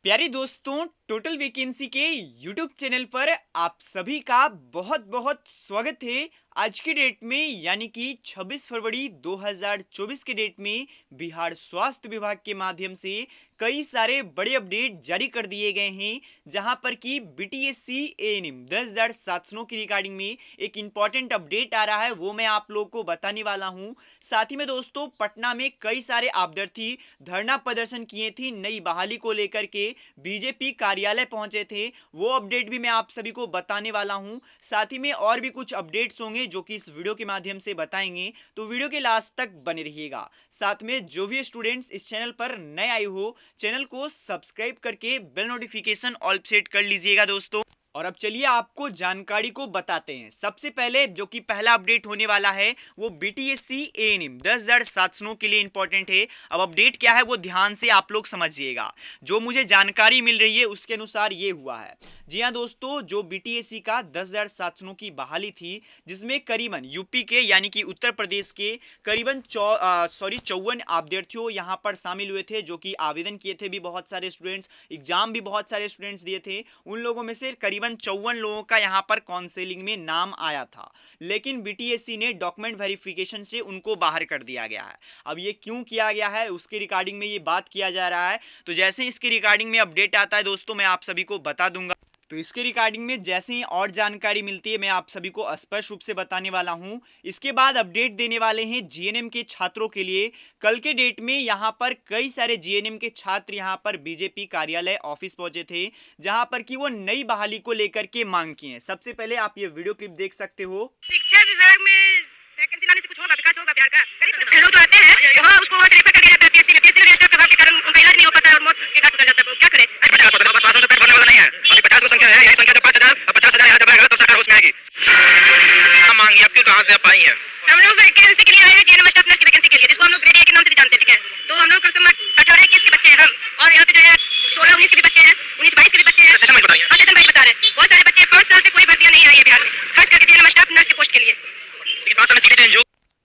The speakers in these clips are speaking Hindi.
प्यारे दोस्तों, टोटल वैकेंसी के यूट्यूब चैनल पर आप सभी का बहुत बहुत स्वागत है। आज की डेट में यानी कि 26 फरवरी 2024 के डेट में बिहार स्वास्थ्य विभाग के माध्यम से कई सारे बड़े अपडेट जारी कर दिए गए हैं, जहां पर कि बीटीएससी एएनएम 10,000 सेक्शनों की रिगार्डिंग में एक इंपॉर्टेंट अपडेट आ रहा है, वो मैं आप लोगों को बताने वाला हूं। साथ ही में दोस्तों, पटना में कई सारे अभ्यर्थी धरना प्रदर्शन किए थे नई बहाली को लेकर के, बीजेपी कार्यालय पहुंचे थे, वो अपडेट भी मैं आप सभी को बताने वाला हूं। साथ ही में और भी कुछ अपडेट्स होंगे जो कि इस वीडियो के माध्यम से बताएंगे, तो वीडियो के लास्ट तक बने रहिएगा। साथ में जो भी स्टूडेंट्स इस चैनल पर नए आए हो, चैनल को सब्सक्राइब करके बेल नोटिफिकेशन ऑल सेट कर लीजिएगा दोस्तों। और अब चलिए आपको जानकारी को बताते हैं। सबसे पहले जो कि पहला अपडेट होने वाला है वो बीटीएससी एएनएम 10,000 सेक्शनों के लिए इंपॉर्टेंट है। अब अपडेट क्या है वो ध्यान से आप लोग समझिएगा। जो मुझे जानकारी मिल रही है उसके अनुसार ये हुआ है। जी हाँ दोस्तों, जो बीटीएससी का 10,000 सेक्शनों की बहाली थी, जिसमें करीबन यूपी के यानी कि उत्तर प्रदेश के करीबन 54 अभ्यर्थियों यहाँ पर शामिल हुए थे, जो कि आवेदन किए थे भी बहुत सारे स्टूडेंट्स, एग्जाम भी बहुत सारे स्टूडेंट्स दिए थे। उन लोगों में से करीबन 54 लोगों का यहाँ पर काउंसलिंग में नाम आया था, लेकिन बीटीएससी ने डॉक्यूमेंट वेरिफिकेशन से उनको बाहर कर दिया गया है। अब ये क्यों किया गया है उसके रिगार्डिंग में ये बात किया जा रहा है, तो जैसे इसके रिगार्डिंग में अपडेट आता है दोस्तों मैं आप सभी को बता दूंगा। तो इसके रिगार्डिंग में जैसे ही और जानकारी मिलती है मैं आप सभी को स्पष्ट रूप से बताने वाला हूं। इसके बाद अपडेट देने वाले हैं जीएनएम के छात्रों के लिए। कल के डेट में यहां पर कई सारे जीएनएम के छात्र यहां पर बीजेपी कार्यालय ऑफिस पहुंचे थे, जहां पर कि वो नई बहाली को लेकर के मांग की है। सबसे पहले आप ये वीडियो क्लिप देख सकते हो। शिक्षा विभाग में वैकेंसी लाने से कुछ होगा, विकास होगा बिहार का? गरीब लोग तो आते हैं वहाँ, उसको वहाँ से रेफर कर दिया जाता है पीएससी में। पीएससी में स्टाफ प्रभाव के कारण उनका इलाज नहीं हो पाता और मौत के घाट उतर जाता है। क्या करें? आश्वासन से पेट भरने वाला नहीं है। अभी 50 संख्या है, यही संख्या जब 5,000 और 50,000 यहाँ जब आएगा तब सरकार उसमें आएगी। हम मांगी आपकी कहाँ से आप आई हैं? हम लोग वैकेंसी के लिए आए हैं, जीएनएम स्टाफ नर्स की वैकेंसी के लिए, जिसको हम लोग ग्रेड ए के नाम से भी जानते हैं। ठीक है, तो हम लोग कम से कम 18-21 के बच्चे हैं हम, और यहाँ पे जो है 16-19 के भी बच्चे हैं, 19-22 के भी बच्चे हैं। सेशन वाइज बताइए। हाँ, सेशन वाइज बता रहे हैं। बहुत सारे बच्चे 5 साल से कोई भर्तियां नहीं आई है बिहार में, खास करके जीएनएम स्टाफ नर्स के पोस्ट के लिए। लेकिन 5 साल में सीटें चेंज हो।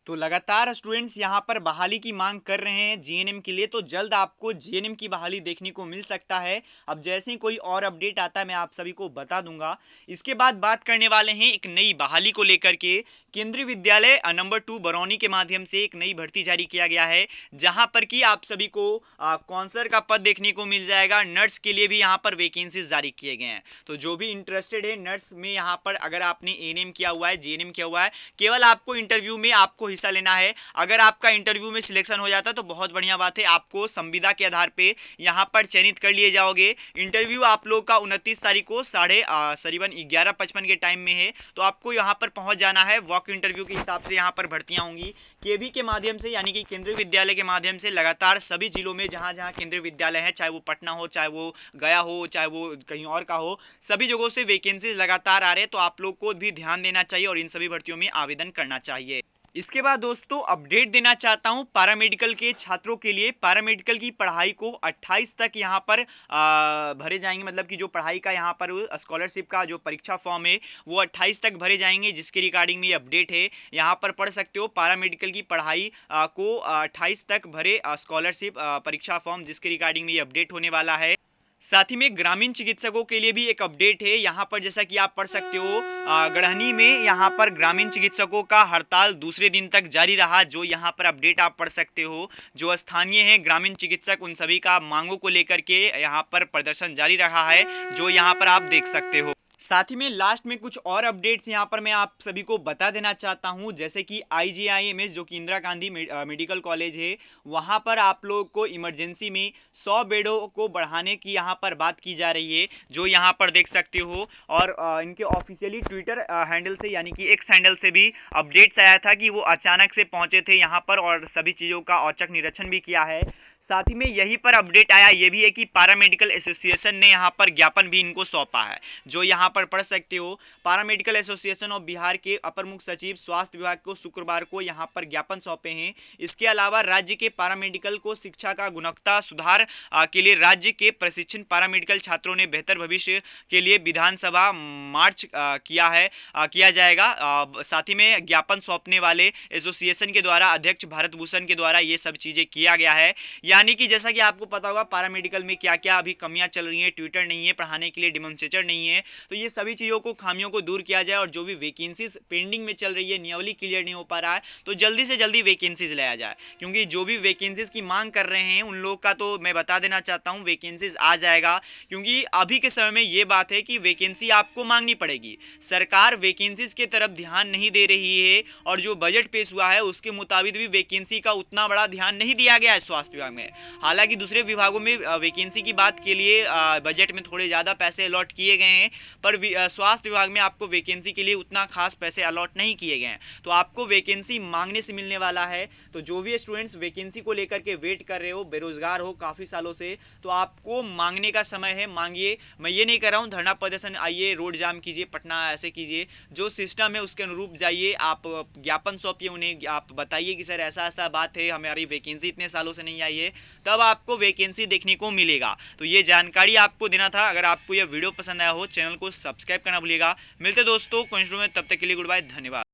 तो लगातार स्टूडेंट्स यहाँ पर बहाली की मांग कर रहे हैं जीएनएम के लिए, तो जल्द आपको जीएनएम की बहाली देखने को मिल सकता है। अब जैसे ही कोई और अपडेट आता है मैं आप सभी को बता दूंगा। इसके बाद बात करने वाले हैं एक नई बहाली को लेकर के। केंद्रीय विद्यालय नंबर 2 बरौनी के माध्यम से एक नई भर्ती जारी किया गया है, जहां पर कि आप सभी को काउंसलर का पद देखने को मिल जाएगा। नर्स के लिए भी यहाँ पर वैकेंसीज जारी किए गए हैं, तो जो भी इंटरेस्टेड है नर्स में, यहाँ पर अगर आपने एएनएम किया हुआ है, जीएनएम किया हुआ है, केवल आपको इंटरव्यू में आपको हिस्सा लेना है। अगर आपका इंटरव्यू में सिलेक्शन हो जाता है तो बहुत बढ़िया बात है, आपको संविदा के आधार पे यहाँ पर चयनित कर लिए जाओगे। इंटरव्यू आप लोग का 29 तारीख को करीबन 11:55 के टाइम में है, तो आपको यहाँ पर पहुंच जाना है। वॉक इंटरव्यू के हिसाब से यहाँ पर भर्तियां होंगी केवी के माध्यम से, यानी कि केंद्रीय विद्यालय के माध्यम से। लगातार सभी जिलों में जहां जहां केंद्रीय विद्यालय है, चाहे वो पटना हो, चाहे वो गया हो, चाहे वो कहीं और का हो, सभी जगहों से वैकेंसी लगातार आ रहे हैं, तो आप लोग को भी ध्यान देना चाहिए और इन सभी भर्तियों में आवेदन करना चाहिए। इसके बाद दोस्तों अपडेट देना चाहता हूं पैरामेडिकल के छात्रों के लिए। पैरामेडिकल की पढ़ाई को 28 तक यहां पर भरे जाएंगे, मतलब कि जो पढ़ाई का यहां पर स्कॉलरशिप का जो परीक्षा फॉर्म है वो 28 तक भरे जाएंगे, जिसके रिगार्डिंग में ये अपडेट है। यहां पर पढ़ सकते हो पैरामेडिकल की पढ़ाई को 28 तक भरे स्कॉलरशिप परीक्षा फॉर्म, जिसके रिगार्डिंग में ये अपडेट होने वाला है। साथ ही में ग्रामीण चिकित्सकों के लिए भी एक अपडेट है। यहाँ पर जैसा कि आप पढ़ सकते हो, गढ़हनी में यहाँ पर ग्रामीण चिकित्सकों का हड़ताल दूसरे दिन तक जारी रहा, जो यहाँ पर अपडेट आप पढ़ सकते हो। जो स्थानीय हैं ग्रामीण चिकित्सक, उन सभी का मांगों को लेकर के यहाँ पर प्रदर्शन जारी रहा है, जो यहाँ पर आप देख सकते हो। साथ ही में लास्ट में कुछ और अपडेट्स यहाँ पर मैं आप सभी को बता देना चाहता हूँ, जैसे कि IGIMS जो कि इंदिरा गांधी मेडिकल कॉलेज है, वहाँ पर आप लोग को इमरजेंसी में 100 बेडों को बढ़ाने की यहाँ पर बात की जा रही है, जो यहाँ पर देख सकते हो। और इनके ऑफिशियली ट्विटर हैंडल से, यानी कि एक्स हैंडल से भी अपडेट्स आया था कि वो अचानक से पहुंचे थे यहाँ पर और सभी चीज़ों का औचक निरीक्षण भी किया है। साथ ही में यहीं पर अपडेट आया ये भी है कि पैरामेडिकल एसोसिएशन ने यहाँ पर ज्ञापन भी इनको सौंपा है, जो यहाँ पर पढ़ सकते हो। पैरामेडिकल एसोसिएशन ऑफ बिहार के अपर मुख्य सचिव स्वास्थ्य विभाग को शुक्रवार को यहाँ पर ज्ञापन सौंपे हैं। इसके अलावा राज्य के पैरामेडिकल को शिक्षा का गुणवत्ता सुधार के लिए राज्य के प्रशिक्षण पैरामेडिकल छात्रों ने बेहतर भविष्य के लिए विधानसभा मार्च किया जाएगा। साथ ही में ज्ञापन सौंपने वाले एसोसिएशन के द्वारा अध्यक्ष भारत भूषण के द्वारा ये सब चीजें किया गया है। यानी कि जैसा कि आपको पता होगा पैरामेडिकल में क्या क्या अभी कमियां चल रही हैं, ट्विटर नहीं है, पढ़ाने के लिए डेमोन्स्ट्रेटर नहीं है, तो ये सभी चीज़ों को, खामियों को दूर किया जाए और जो भी वैकेंसीज पेंडिंग में चल रही है, नियमली क्लियर नहीं हो पा रहा है, तो जल्दी से जल्दी वैकेंसीज लाया जाए, क्योंकि जो भी वैकेंसीज की मांग कर रहे हैं उन लोग का तो मैं बता देना चाहता हूँ वैकेंसीज आ जाएगा, क्योंकि अभी के समय में ये बात है कि वैकेंसी आपको मांगनी पड़ेगी। सरकार वैकेंसीज की तरफ ध्यान नहीं दे रही है और जो बजट पेश हुआ है उसके मुताबिक भी वैकेंसी का उतना बड़ा ध्यान नहीं दिया गया है स्वास्थ्य विभाग में। हालांकि दूसरे विभागों में वैकेंसी की बात के लिए बजट में थोड़े ज़्यादा पैसे अलॉट किए गए हैं, पर स्वास्थ्य विभाग में आपको वैकेंसी के लिए उतना खास पैसे अलॉट नहीं किए गए हैं, तो आपको वैकेंसी मांगने से मिलने वाला है। तो जो भी स्टूडेंट्स वैकेंसी को लेकर के वेट कर रहे हो, बेरोजगार हो काफ़ी सालों से, तो आपको मांगने का समय है, मांगिए। मैं ये नहीं कर रहा हूँ धरना प्रदर्शन आइए, रोड जाम कीजिए, पटना ऐसे कीजिए, जो सिस्टम है उसके अनुरूप जाइए, आप ज्ञापन सौंपिए उन्हें, आप बताइए कि सर ऐसा ऐसा बात है, हमारी वैकेंसी इतने सालों से नहीं आई है, तब आपको वैकेंसी देखने को मिलेगा। तो ये जानकारी आपको देना था। अगर आपको यह वीडियो पसंद आया हो, चैनल को सब्सक्राइब करना भूलिएगा। मिलते दोस्तों कुछ में, तब तक के लिए गुड बाय, धन्यवाद।